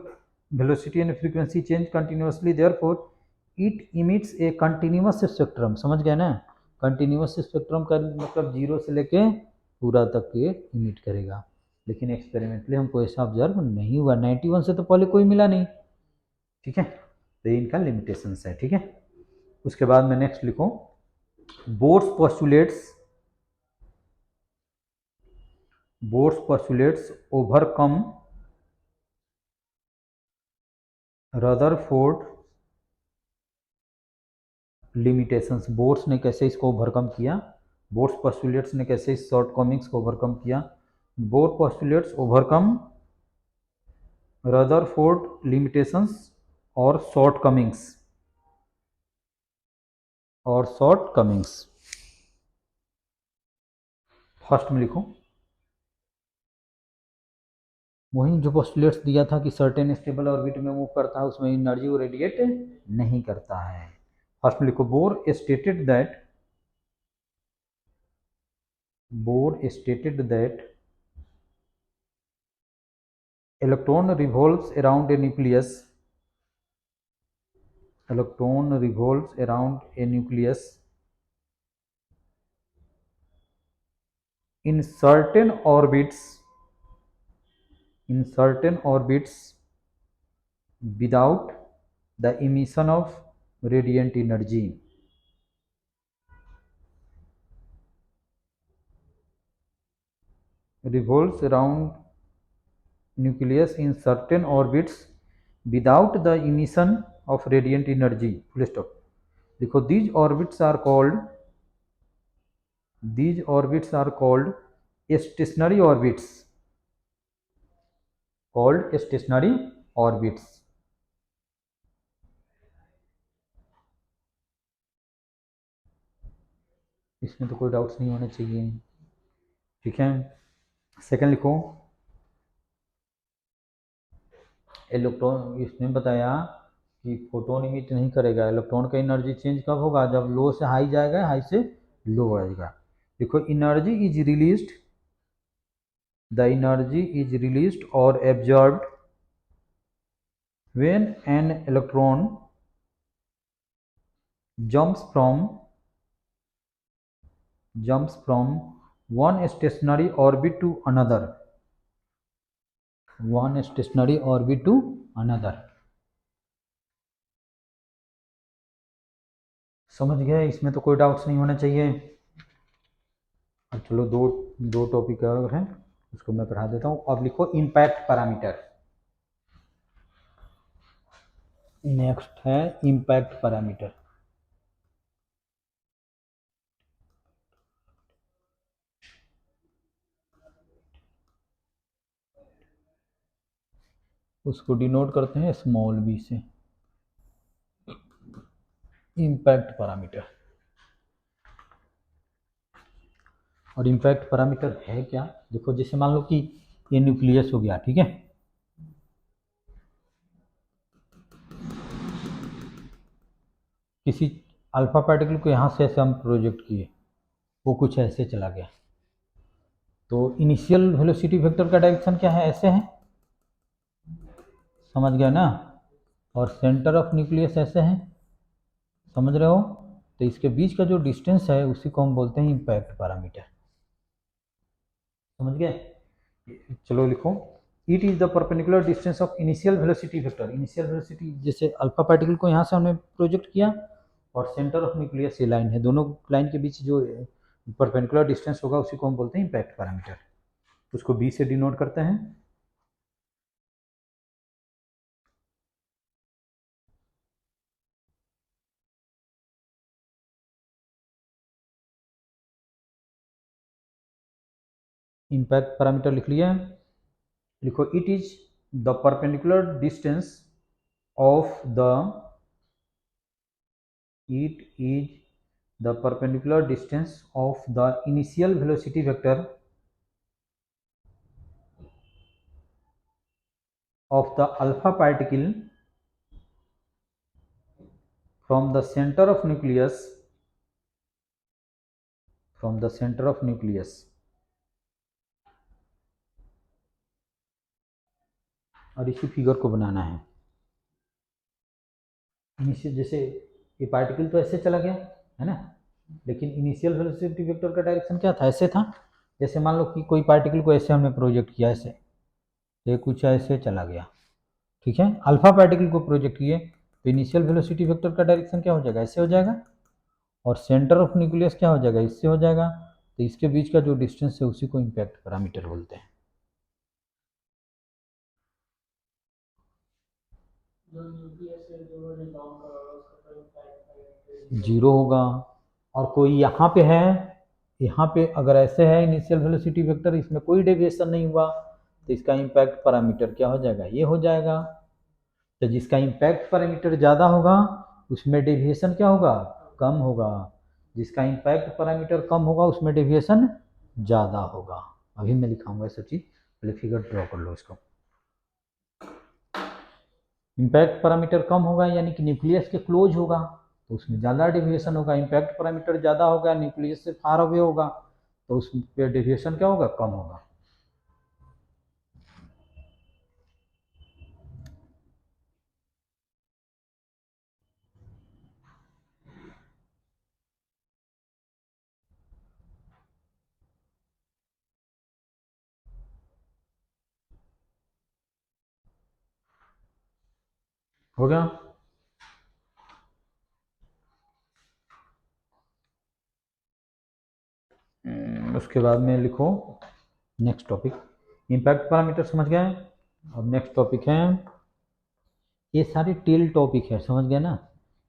velocity and frequency change continuously, therefore it emits a continuous spectrum. समझ गए ना, कंटिन्यूअस स्पेक्ट्रम का मतलब 0 से लेके पूरा तक ये इमिट करेगा। लेकिन एक्सपेरिमेंटली हमको ऐसा ऑब्जर्व नहीं हुआ, 91 से तो पहले कोई मिला नहीं, ठीक है। तो ये इनका लिमिटेशंस है, ठीक है। उसके बाद में नेक्स्ट लिखो, Bohr's postulates overcome Rutherford limitations. Bohr's ने कैसे इसको ओवरकम किया, बोर्स पोस्टुलेट्स ने कैसे इस शॉर्ट कमिंग्स को ओवरकम किया। Bore postulates overcome Rutherford limitations और शॉर्ट कमिंग्स। फर्स्ट में लिखो, वही जो पोस्टुलेट्स दिया था कि सर्टेन स्टेबल ऑर्बिट में मूव करता है, उसमें एनर्जी वो रेडिएट नहीं करता है। फर्स्ट में लिखो, bore stated that Bohr stated that electron revolves around a nucleus. Electron revolves around a nucleus in certain orbits without the emission of radiant energy. Revolves around nucleus in certain orbits without the emission of radiant energy. Full stop. देखो these orbits are called stationary orbits. इसमें तो कोई doubts नहीं होने चाहिए, ठीक है। Second लिखो, इलेक्ट्रॉन, इसने बताया कि फोटोन इमिट नहीं करेगा। इलेक्ट्रॉन का एनर्जी चेंज कब होगा? जब लो से हाई जाएगा, हाई से लो आएगा। देखो energy is released, the energy is released और absorbed when an electron jumps from one stationary orbit to another. समझ गए? इसमें तो कोई डाउट्स नहीं होना चाहिए। अब चलो दो टॉपिक और हैं, उसको मैं पढ़ा देता हूँ। अब लिखो इम्पैक्ट पैरामीटर। नेक्स्ट है इम्पैक्ट पैरामीटर। उसको डिनोट करते हैं स्मॉल b से, इम्पैक्ट पैरामीटर। और इम्पैक्ट पैरामीटर है क्या? देखो जैसे मान लो कि ये न्यूक्लियस हो गया, ठीक है। किसी अल्फा पार्टिकल को यहाँ से ऐसे हम प्रोजेक्ट किए, वो कुछ ऐसे चला गया, तो इनिशियल वेलोसिटी वेक्टर का डायरेक्शन क्या है? ऐसे है, समझ गया ना। और सेंटर ऑफ न्यूक्लियस ऐसे है, समझ रहे हो। तो इसके बीच का जो डिस्टेंस है उसी को हम बोलते हैं इम्पैक्ट पैरामीटर। समझ गए? चलो लिखो, it is the perpendicular distance of initial velocity vector. Initial velocity, जैसे अल्फा पार्टिकल को यहाँ से हमने प्रोजेक्ट किया और सेंटर ऑफ न्यूक्लियस ये लाइन है, दोनों लाइन के बीच जो परपेंडिकुलर डिस्टेंस होगा उसी को हम बोलते हैं इम्पैक्ट पैरामीटर। उसको बी से डिनोट करते हैं। इम्पैक्ट पैरामीटर लिख लिया। लिखो, it is the perpendicular distance of the initial velocity vector of the alpha particle from the center of nucleus और इसी फिगर को बनाना है। इनिशियल, जैसे ये पार्टिकल तो ऐसे चला गया है ना, लेकिन इनिशियल वेलोसिटी वेक्टर का डायरेक्शन क्या था? ऐसे था। जैसे मान लो कि कोई पार्टिकल को ऐसे हमने प्रोजेक्ट किया, ऐसे, ये कुछ ऐसे चला गया, ठीक है। अल्फा पार्टिकल को प्रोजेक्ट किए तो इनिशियल वेलोसिटी वेक्टर का डायरेक्शन क्या हो जाएगा? ऐसे हो जाएगा। और सेंटर ऑफ न्यूक्लियस क्या हो जाएगा? इससे हो जाएगा। तो इसके बीच का जो डिस्टेंस है उसी को इम्पैक्ट पैरामीटर बोलते हैं। जीरो होगा। और कोई यहाँ पे है, यहाँ पे अगर ऐसे है इनिशियल वेलोसिटी वेक्टर, इसमें कोई डेविएशन नहीं हुआ, तो इसका इम्पैक्ट पैरामीटर क्या हो जाएगा? ये हो जाएगा। तो जिसका इम्पैक्ट पैरामीटर ज़्यादा होगा उसमें डेविएशन क्या होगा? कम होगा। जिसका इम्पैक्ट पैरामीटर कम होगा उसमें डेविएशन ज़्यादा होगा। अभी मैं लिखाऊंगा सब चीज़, पहले फिगर ड्रॉ कर लो इसको। इम्पैक्ट पैरामीटर कम होगा यानी कि न्यूक्लियस के क्लोज होगा, तो उसमें ज़्यादा डेविएशन होगा। इम्पैक्ट पैरामीटर ज़्यादा होगा, न्यूक्लियस से फार अवे होगा, तो उस पे डेविएशन क्या होगा, कम होगा। हो गया। उसके बाद में लिखो नेक्स्ट टॉपिक, इम्पैक्ट पैरामीटर समझ गए। अब नेक्स्ट टॉपिक है, ये सारे टेल टॉपिक है, समझ गए ना,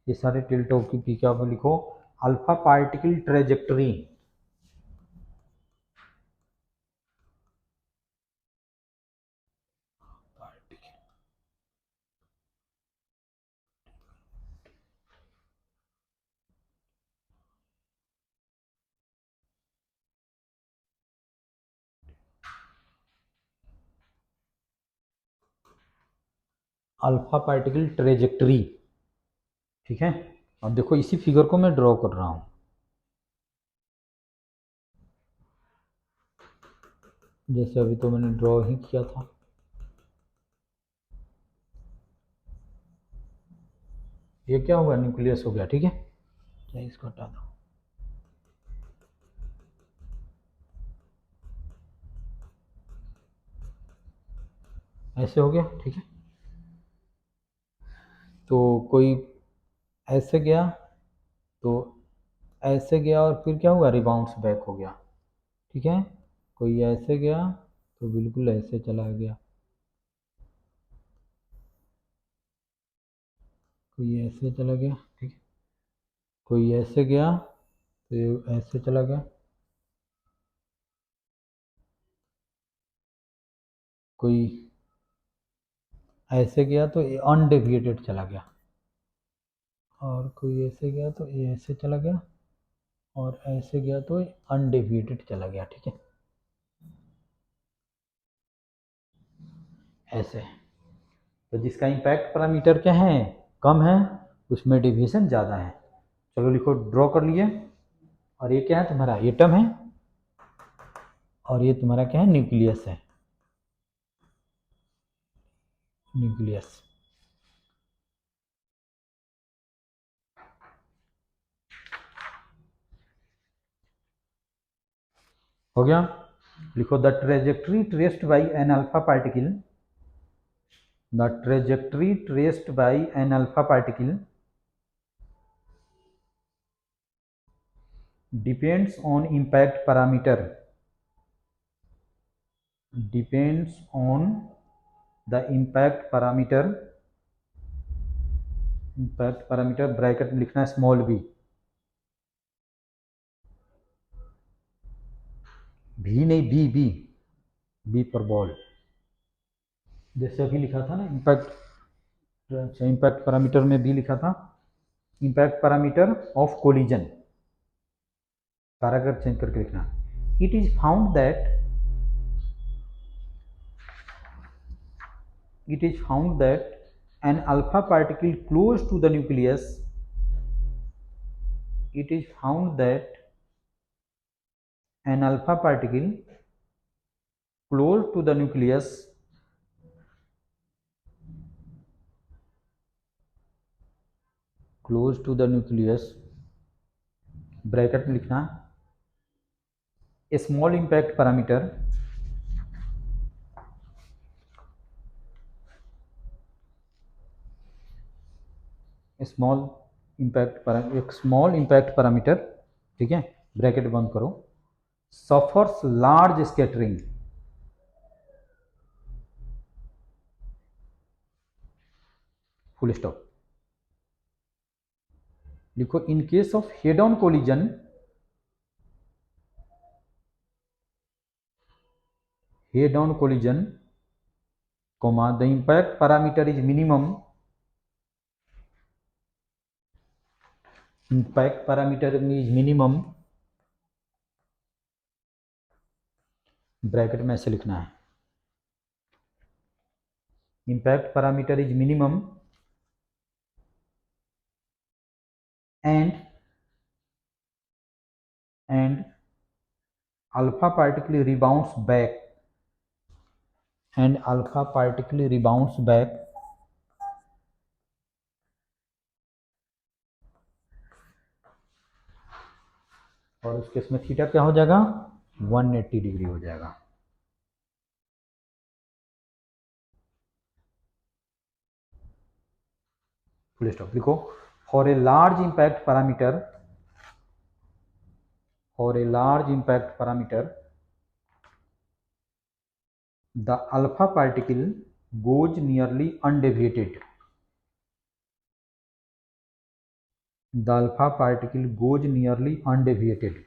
ये सारे टेल टॉपिक की क्या लिखो, alpha particle trajectory. Alpha particle trajectory, ठीक है। अब देखो इसी फिगर को मैं ड्रॉ कर रहा हूँ, जैसे अभी तो मैंने ड्रॉ ही किया था। ये क्या हुआ, न्यूक्लियस हो गया, ठीक है। चलिए इसको हटा दो। ऐसे हो गया, ठीक है। तो कोई ऐसे गया, तो ऐसे गया और फिर क्या हुआ, रिबाउंड्स बैक हो गया, ठीक है। कोई ऐसे गया तो बिल्कुल ऐसे चला गया, कोई ऐसे चला गया, ठीक है। कोई ऐसे गया तो ये ऐसे चला गया, कोई ऐसे गया तो ये अनडेविएटेड चला गया, और कोई ऐसे गया तो ये ऐसे चला गया, और ऐसे गया तो ये अनडेविएटेड चला गया, ठीक है। ऐसे, तो जिसका इम्पैक्ट पैरामीटर क्या है, कम है, उसमें डेविएशन ज़्यादा है। चलो लिखो, ड्रॉ कर लिए। और ये क्या है तुम्हारा, एटम है, और ये तुम्हारा क्या है, न्यूक्लियस है, न्यूक्लियस। हो गया। लिखो, the trajectory traced by an alpha particle, the trajectory traced by an alpha particle depends on impact parameter, depends on the impact parameter bracket में लिखना है स्मॉल b, भी नहीं, बी बी, बी पर बॉल, जैसे अभी लिखा था ना इम्पैक्ट, इम्पैक्ट पैरामीटर में बी लिखा था, impact parameter of collision, paragraph change करके लिखना। It is found that, it is found that an alpha particle close to the nucleus, it is found that an alpha particle close to the nucleus bracket में लिखना, a small impact parameter, एक small impact parameter, ठीक है, bracket बंद करो, suffers large scattering, full stop. लिखो, in case of head on collision, head on collision, comma, the impact parameter is minimum, impact parameter is minimum, bracket में ऐसे लिखना है, impact parameter is minimum and alpha particle rebounds back and alpha particle rebounds back और उस case में theta क्या हो जाएगा 180 डिग्री हो जाएगा। फुल स्टॉप लिखो। For a large impact parameter the alpha particle goes nearly undeviated. The alpha particle goes nearly undeviated.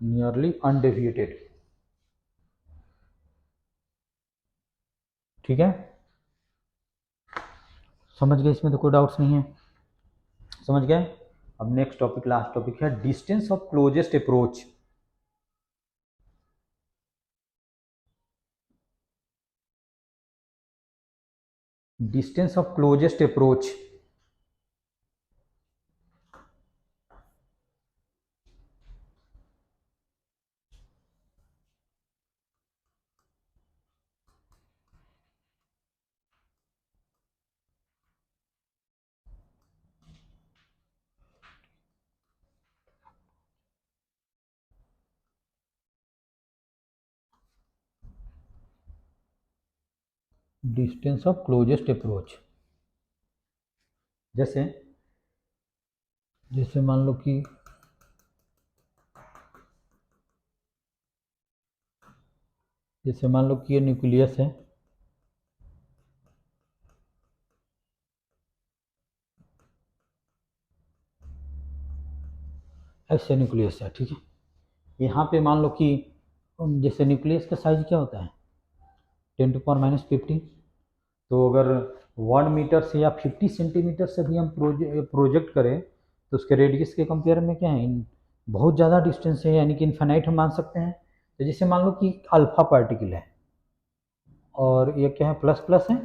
Nearly undeviated. ठीक है, समझ गए, इसमें तो कोई डाउट्स नहीं है, समझ गए। अब नेक्स्ट टॉपिक, लास्ट टॉपिक है distance of closest approach. Distance of closest approach. Distance of closest approach, जैसे जैसे मान लो कि ये न्यूक्लियस है, ऐसे न्यूक्लियस है, ठीक है। यहाँ पे मान लो कि जैसे न्यूक्लियस का साइज क्या होता है 10⁻⁻15। तो अगर 1 मीटर से या 50 सेंटीमीटर से भी हम प्रोजेक्ट करें तो उसके रेडियस के कंपेयर में क्या है बहुत ज़्यादा डिस्टेंस है, यानी कि इन्फिनाइट हम मान सकते हैं। तो जैसे मान लो कि अल्फा पार्टिकल है और ये क्या है प्लस प्लस है,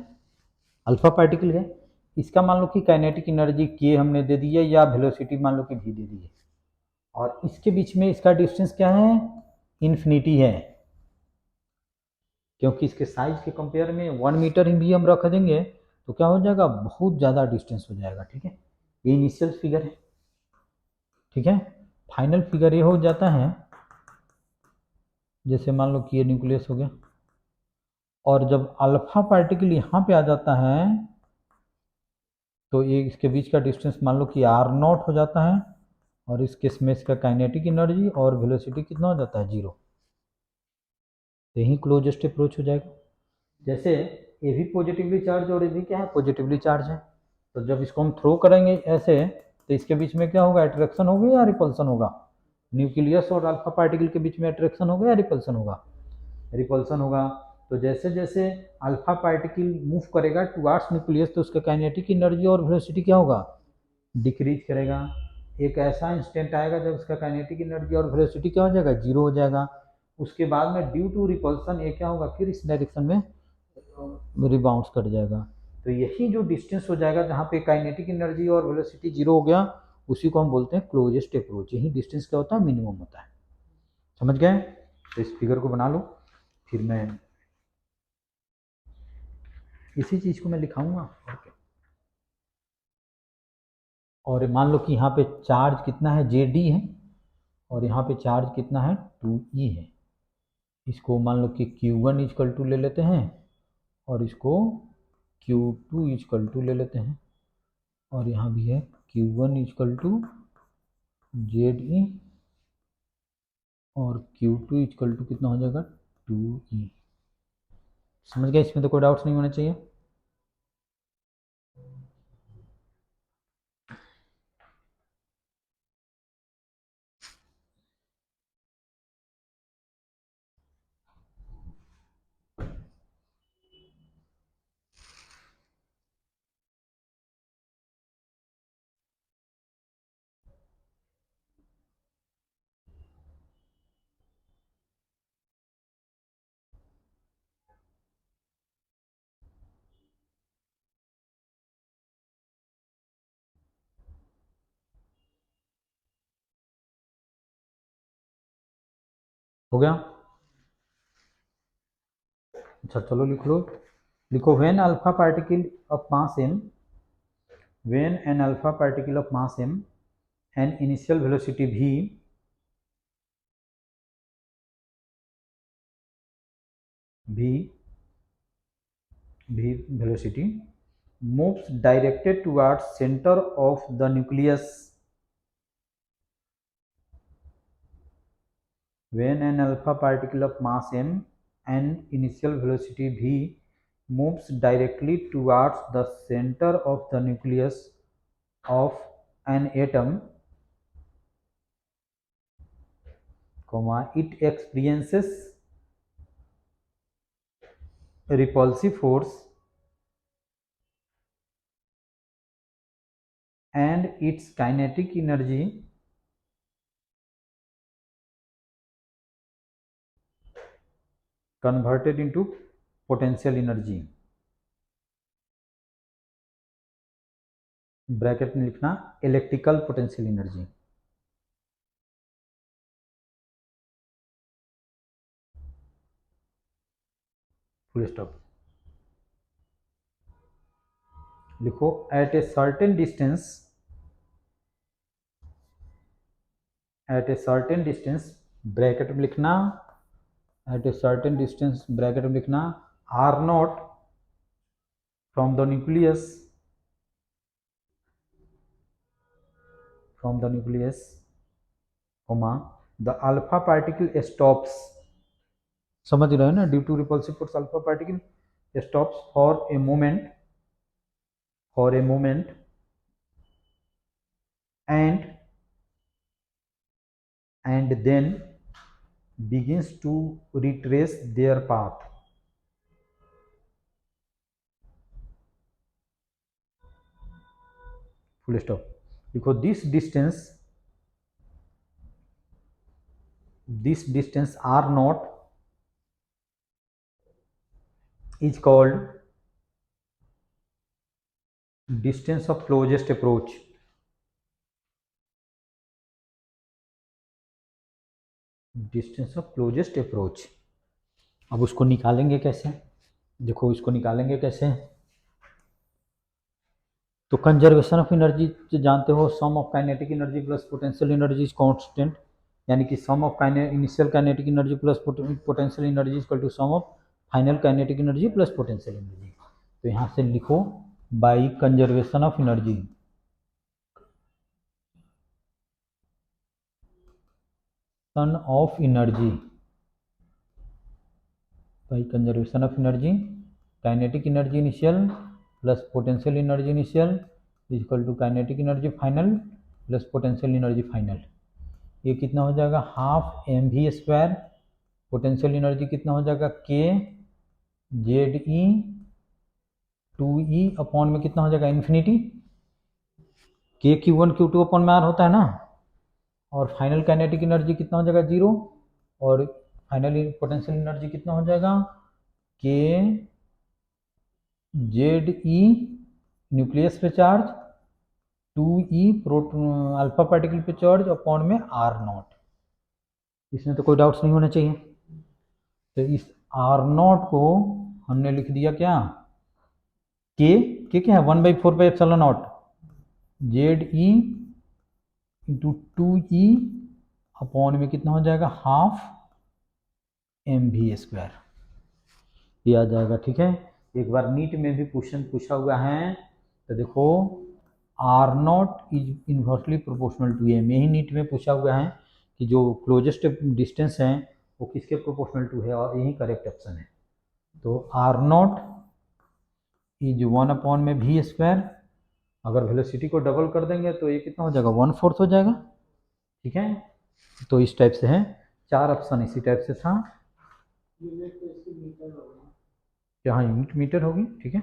अल्फा पार्टिकल है, इसका मान लो कि काइनेटिक एनर्जी के हमने दे दी है या वेलोसिटी मान लो कि भी दे दी है, और इसके बीच में इसका डिस्टेंस क्या है इन्फिनिटी है, क्योंकि इसके साइज के कंपेयर में 1 मीटर भी हम रख देंगे तो क्या हो जाएगा बहुत ज़्यादा डिस्टेंस हो जाएगा, ठीक है। ये इनिशियल फिगर है, ठीक है। फाइनल फिगर ये हो जाता है, जैसे मान लो कि ये न्यूक्लियस हो गया और जब अल्फा पार्टिकल यहाँ पे आ जाता है तो ये इसके बीच का डिस्टेंस मान लो कि r0 हो जाता है, और इस केस में इसका काइनेटिक एनर्जी और वेलोसिटी कितना हो जाता है 0। यही क्लोजेस्ट अप्रोच हो जाएगा। जैसे ये भी पॉजिटिवली चार्ज और ये भी क्या है पॉजिटिवली चार्ज है, तो जब इसको हम थ्रो करेंगे ऐसे तो इसके बीच में क्या होगा अट्रैक्शन होगा या रिपल्सन होगा, न्यूक्लियस और अल्फा पार्टिकल के बीच में अट्रैक्शन होगा या रिपल्सन होगा, रिपल्सन होगा। तो जैसे जैसे अल्फा पार्टिकल मूव करेगा टुवार्ड्स न्यूक्लियस तो उसका काइनेटिक एनर्जी और वेलोसिटी क्या होगा डिक्रीज करेगा। एक ऐसा इंस्टेंट आएगा जब उसका काइनेटिक एनर्जी और वेलोसिटी क्या हो जाएगा 0 हो जाएगा। उसके बाद में ड्यू टू रिपल्सन ये क्या होगा फिर इस डायरेक्शन में रिबाउंस कर जाएगा। तो यही जो डिस्टेंस हो जाएगा जहाँ पे काइनेटिक एनर्जी और वेलोसिटी 0 हो गया उसी को हम बोलते हैं क्लोजेस्ट अप्रोच। यही डिस्टेंस क्या होता है मिनिमम होता है, समझ गए। तो इस फिगर को बना लो, फिर मैं इसी चीज़ को मैं लिखाऊंगा। ओके, और मान लो कि यहाँ पे चार्ज कितना है JD है और यहाँ पे चार्ज कितना है 2E है। इसको मान लो कि Q1 इजकल टू ले लेते हैं और इसको Q2 इजकल टू ले लेते हैं, और यहाँ भी है Q1 इजकल टू ZE और Q2 इजकल टू कितना हो जाएगा 2E। समझ गए, इसमें तो कोई डाउट्स नहीं होना चाहिए। हो गया। अच्छा चलो लिख लो, लिखो when alpha particle of mass m, when an alpha particle of mass m and initial velocity v velocity moves directed towards center of the nucleus, when an alpha particle of mass m and initial velocity v moves directly towards the center of the nucleus of an atom, it experiences repulsive force and its kinetic energy converted into potential energy। Bracket में लिखना electrical potential energy. Full stop. लिखो at a certain distance, at a certain distance bracket में लिखना, at a certain distance bracket में लिखना r naught from the nucleus, from the nucleus, comma the alpha particle stops, समझ रहे हो ना, due to repulsive force alpha particle stops for a moment, for a moment and then begins to retrace their path, full stop। देखो this distance r naught is called distance of closest approach, distance of closest approach. अब उसको निकालेंगे कैसे, देखो इसको निकालेंगे कैसे, तो कंजर्वेशन ऑफ एनर्जी जानते हो, sum of kinetic energy plus potential energy is constant, यानी कि sum of initial kinetic energy plus potential energy equal to sum of final kinetic energy plus potential energy. तो यहाँ से लिखो by conservation of energy, sum of energy, by conservation of energy kinetic energy initial plus potential energy initial equal to kinetic energy final plus potential energy final. ये कितना हो जाएगा half M we square, potential energy कितना हो जाएगा के Z ई 2e upon में कितना हो जाएगा इन्फिनिटी, के Q1 Q2 अपॉन में आर होता है ना, और फाइनल काइनेटिक एनर्जी कितना हो जाएगा 0, और फाइनल पोटेंशियल एनर्जी कितना हो जाएगा के जेड ई न्यूक्लियस पे charge 2e proton alpha particle पे चार्ज अपॉन में आर नॉट। इसमें तो कोई डाउट्स नहीं होना चाहिए। तो इस आर नॉट को हमने लिख दिया क्या, के क्या है 1/4 Z E into 2e upon में कितना हो जाएगा हाफ एम वी स्क्वायर, ये आ जाएगा। ठीक है, एक बार नीट में भी क्वेश्चन पूछा हुआ है, तो देखो R naught is inversely proportional to M, यही नीट में पूछा हुआ है कि जो क्लोजेस्ट डिस्टेंस है वो किसके प्रोपोर्शनल टू है, और यही करेक्ट ऑप्शन है। तो आर नॉट इज 1 अपॉन में वी स्क्वायर, अगर वेलोसिटी को डबल कर देंगे तो ये कितना हो जाएगा 1/4 हो जाएगा। ठीक है, तो इस टाइप से है, 4 ऑप्शन इसी टाइप से था। यहाँ यूनिट मीटर होगी। ठीक है,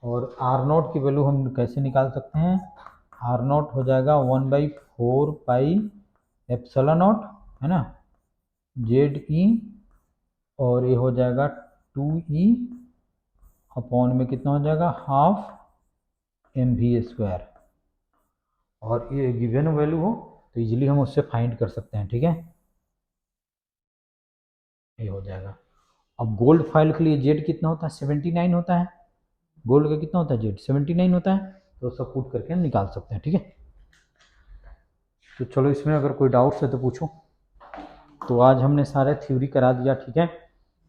और आर नॉट की वैल्यू हम कैसे निकाल सकते हैं, आर नॉट हो जाएगा 1/4 पाई एप्सिलॉन नॉट, है ना, जेड ई, और ये हो जाएगा 2e अपॉन में कितना हो जाएगा हाफ एम वी स्क्वायर, और ये गिवन वैल्यू हो तो इजीली हम उससे फाइंड कर सकते हैं। ठीक है। ये हो जाएगा। अब गोल्ड फाइल के लिए जेड कितना होता है, 79 होता है। गोल्ड का कितना होता है, जेड 79 होता है। तो सब पुट करके हम निकाल सकते हैं, ठीक है। तो चलो इसमें अगर कोई डाउट्स है तो पूछो। तो आज हमने सारा थ्योरी करा दिया, ठीक है।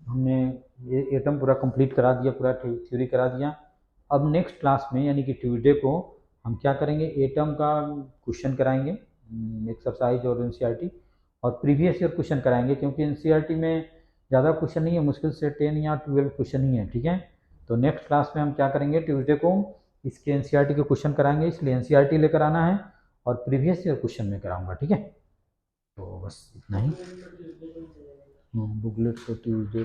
हमने ये एटम पूरा कंप्लीट करा दिया, पूरा थ्योरी करा दिया। अब नेक्स्ट क्लास में यानी कि ट्यूसडे को हम क्या करेंगे, एटम का क्वेश्चन कराएंगे, एक्सरसाइज और एनसीईआरटी, और प्रीवियस ईयर क्वेश्चन कराएंगे, क्योंकि एनसीईआरटी में ज़्यादा क्वेश्चन नहीं है, मुश्किल से 10 या 12 क्वेश्चन ही है, ठीक है। तो नेक्स्ट क्लास में हम क्या करेंगे, ट्यूसडे को इसके एनसीईआरटी के क्वेश्चन कराएंगे, इसलिए एनसीईआरटी लेकर आना है और प्रीवियस ईयर क्वेश्चन में कराऊंगा, ठीक है। तो बस इतना ही। बुकलेट को ट्यूसडे